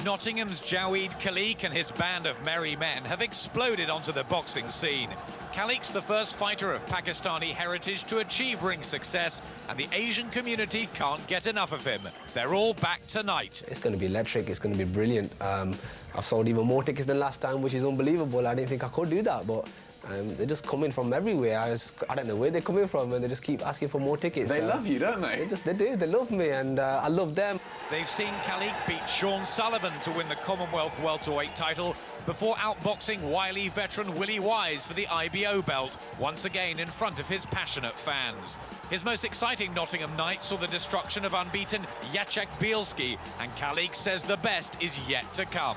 Nottingham's Jawaid Khaliq and his band of merry men have exploded onto the boxing scene. Khaliq's the first fighter of Pakistani heritage to achieve ring success, and the Asian community can't get enough of him. They're all back tonight. It's going to be electric, it's going to be brilliant. I've sold even more tickets than last time, which is unbelievable. I didn't think I could do that, but they're just coming from everywhere. I don't know where they're coming from, and they just keep asking for more tickets. They love you, don't they? They do, they love me, and I love them. They've seen Khaliq beat Sean Sullivan to win the Commonwealth welterweight title before outboxing wily veteran Willie Wise for the IBO belt, once again in front of his passionate fans. His most exciting Nottingham night saw the destruction of unbeaten Jacek Bielski, and Khaliq says the best is yet to come.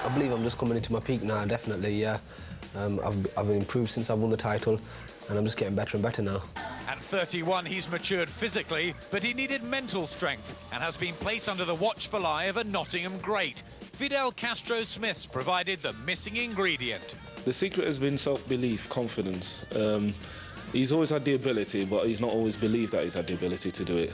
I believe I'm just coming into my peak now, definitely, yeah. I've improved since I won the title, and I'm just getting better and better now. At 31, he's matured physically, but he needed mental strength and has been placed under the watchful eye of a Nottingham great. Fidel Castro Smith's provided the missing ingredient. The secret has been self-belief, confidence. He's always had the ability, but he's not always believed that he's had the ability to do it.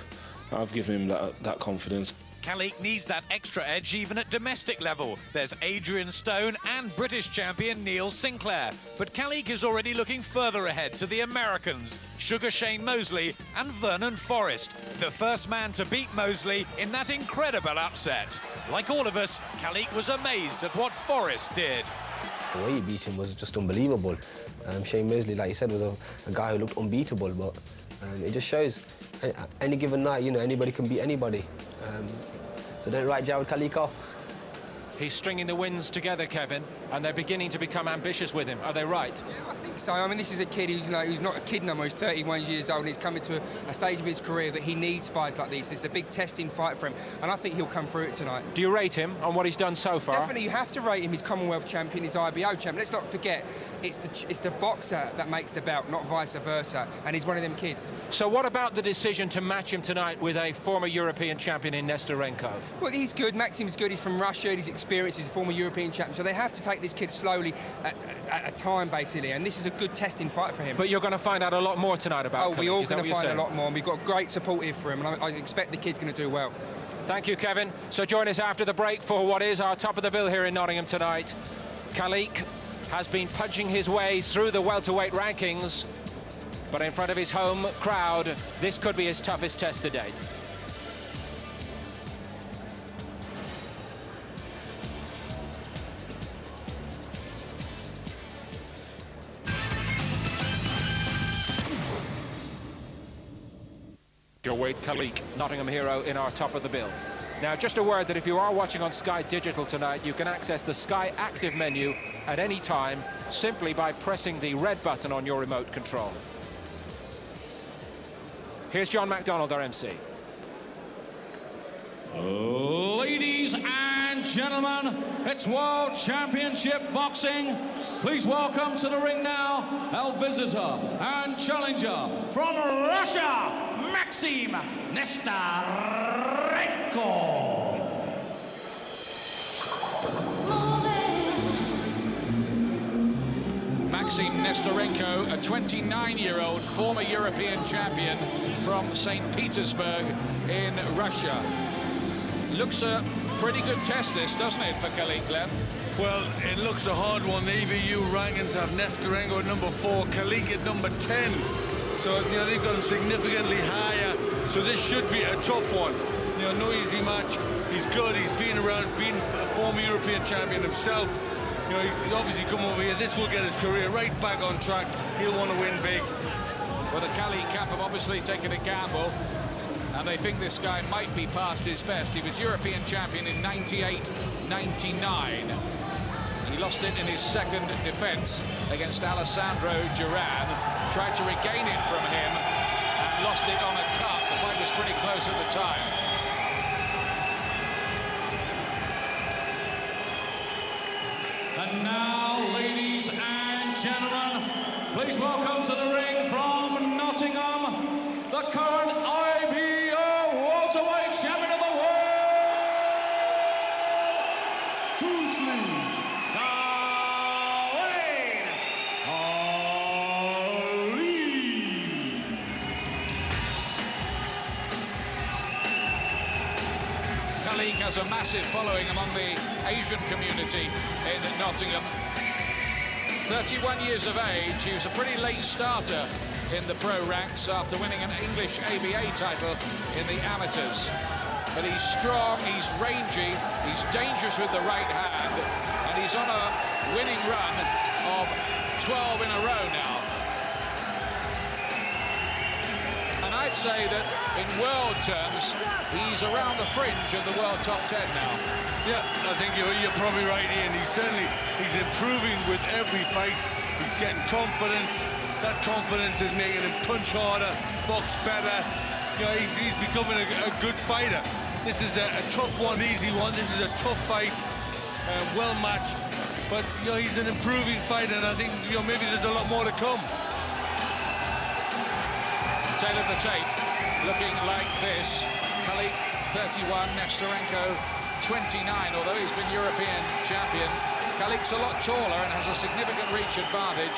I've given him that confidence. Khaliq needs that extra edge even at domestic level. There's Adrian Stone and British champion Neil Sinclair. But Khaliq is already looking further ahead to the Americans, Sugar Shane Mosley and Vernon Forrest, the first man to beat Mosley in that incredible upset. Like all of us, Khaliq was amazed at what Forrest did. The way he beat him was just unbelievable. Shane Mosley, like you said, was a guy who looked unbeatable, but it just shows any given night, you know, anybody can beat anybody. So don't write Jawaid Khaliq off. He's stringing the wins together, Kevin, and they're beginning to become ambitious with him. Are they right? Yeah, I think so. I mean, this is a kid who's not a kid no more. He's 31 years old, and he's coming to a stage of his career that he needs fights like this. This is a big testing fight for him, and I think he'll come through it tonight. Do you rate him on what he's done so far? Definitely, you have to rate him. He's Commonwealth champion, he's IBO champion. Let's not forget, it's the boxer that makes the belt, not vice versa, and he's one of them kids. So what about the decision to match him tonight with a former European champion in Nesterenko? Well, he's good. Maxim's good. He's from Russia. He's experienced. He's a former European champion. So they have to take this kid slowly at a time, basically. And this is a good testing fight for him. But you're going to find out a lot more tonight about Khaliq. We're all going to find a lot more. And we've got great support here for him. And I expect the kid's going to do well. Thank you, Kevin. So join us after the break for what is our top of the bill here in Nottingham tonight. Khaliq has been punching his way through the welterweight rankings, but in front of his home crowd, this could be his toughest test to date. Jawaid Khaliq, Nottingham hero, in our top of the bill. Now, just a word that if you are watching on Sky Digital tonight, you can access the Sky Active menu at any time simply by pressing the red button on your remote control. Here's John MacDonald, our MC. Ladies and gentlemen, it's World Championship Boxing. Please welcome to the ring now our visitor and challenger from Russia, Maxim Nesterenko. Maxim Nesterenko, a 29-year-old former European champion from St. Petersburg in Russia. Looks a pretty good test, this, doesn't it, for Khaliq, Lev? Well, it looks a hard one. The EBU rankings have Nesterenko at number 4, Khaliq at number 10. So, you know, they've got him significantly higher. So this should be a tough one. You know, no easy match. He's good. He's been around, been a former European champion himself. You know, he's obviously come over here. This will get his career right back on track. He'll want to win big. Well, the Khaliq camp have obviously taken a gamble, and they think this guy might be past his best. He was European champion in 98-99. He lost it in his second defence against Alessandro Duran. Tried to regain it from him and lost it on a cut. The fight was pretty close at the time. And now, ladies and gentlemen, please welcome to the ring from Nottingham, the current IBO welterweight champion of the world, Jawaid Khaliq. Khaliq has has a massive following among the Asian community in Nottingham. 31 years of age, he was a pretty late starter in the pro ranks after winning an English ABA title in the amateurs. But he's strong, he's rangy, he's dangerous with the right hand, and he's on a winning run of 12 in a row now. And I'd say that in world terms, he's around the fringe of the world top 10 now. Yeah, I think you're probably right, Ian. He's improving with every fight. He's getting confidence. That confidence is making him punch harder, box better. You know, he's becoming a good fighter. This is a tough one, easy one. This is a tough fight, well matched. But you know, he's an improving fighter, and I think maybe there's a lot more to come. Tail of the tape, looking like this. Khaliq, 31, Nesterenko, 29, although he's been European champion. Khaliq's a lot taller and has a significant reach advantage,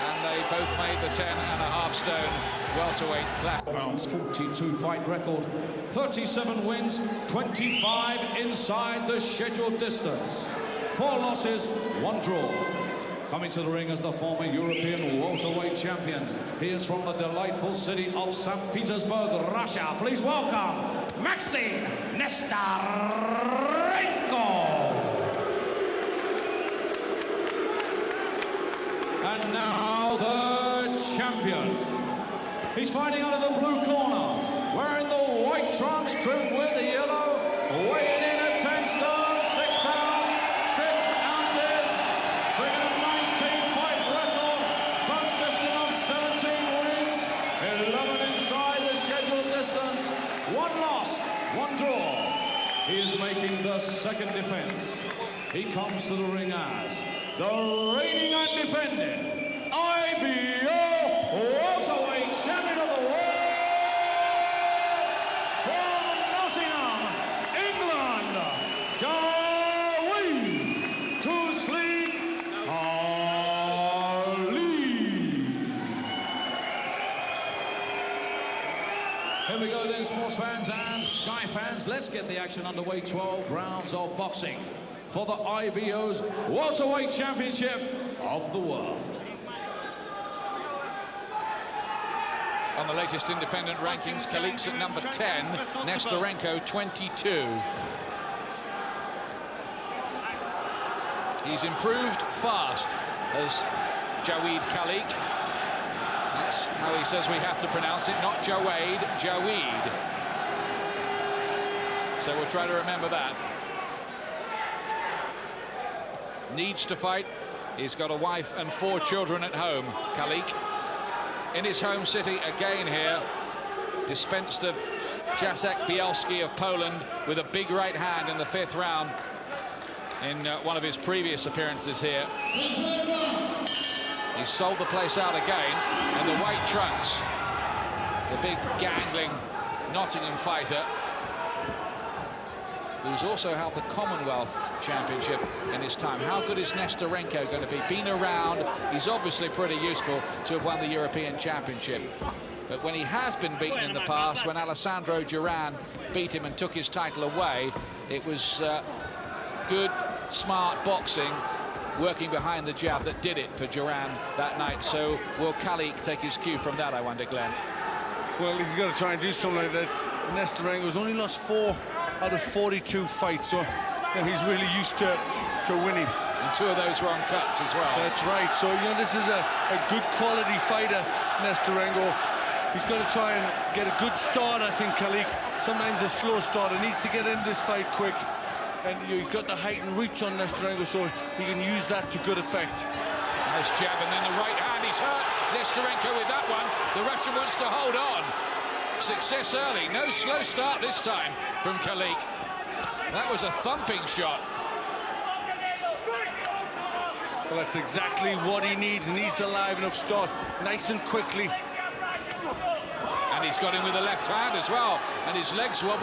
and they both made the 10.5 stone welterweight class. Rounds, 42 fight record, 37 wins, 25 inside the scheduled distance. 4 losses, 1 draw. Coming to the ring as the former European welterweight champion. He is from the delightful city of St. Petersburg, Russia. Please welcome Maxim Nesterenko. And now the champion. He's fighting out of the blue corner, wearing the white trunks trimmed with the yellow, weighing in at 10 stone, 6 pounds, 6 ounces, bringing a 19-fight record consisting of 17 wins, 11 inside the scheduled distance, 1 loss, 1 draw. He is making the second defense. He comes to the ring as the reigning and defending IBO welterweight champion of the world from Nottingham, England, Jawaid Khaliq. Here we go then, sports fans and Sky fans. Let's get the action underway. 12 rounds of boxing for the IBO's welterweight championship of the world. On the latest independent rankings, Khaliq's at number 10, Nesterenko 22. He's improved fast as Jawaid Khaliq. That's how he says we have to pronounce it, not Jawaid, Jawaid. So we'll try to remember that. Needs to fight. He's got a wife and 4 children at home, Khaliq. In his home city again here, dispensed of Jacek Bielski of Poland with a big right hand in the 5th round in one of his previous appearances here. He sold the place out again, and the white trunks, the big gangling Nottingham fighter, who's also held the Commonwealth Championship in his time. How good is Nesterenko going to be? Been around, he's obviously pretty useful to have won the European Championship. But when he has been beaten in the past, when Alessandro Duran beat him and took his title away, it was good, smart boxing, working behind the jab that did it for Duran that night. So will Khaliq take his cue from that, I wonder, Glenn? Well, he's got to try and do something like that. Nesterenko's only lost 4 out of 42 fights, so he's really used to winning. And 2 of those were on cuts as well. That's right. So, this is a good quality fighter, Nesterenko. He's got to try and get a good start, I think, Khaliq. Sometimes a slow start. He needs to get into this fight quick. And he's got the height and reach on Nesterenko, so he can use that to good effect. Nice jab, and then the right hand. He's hurt Nesterenko with that one. The Russian wants to hold on. Success early. No slow start this time from Khaliq. That was a thumping shot. Well, that's exactly what he needs. He needs to liven up start nice and quickly. And he's got him with the left hand as well. And his legs wobble.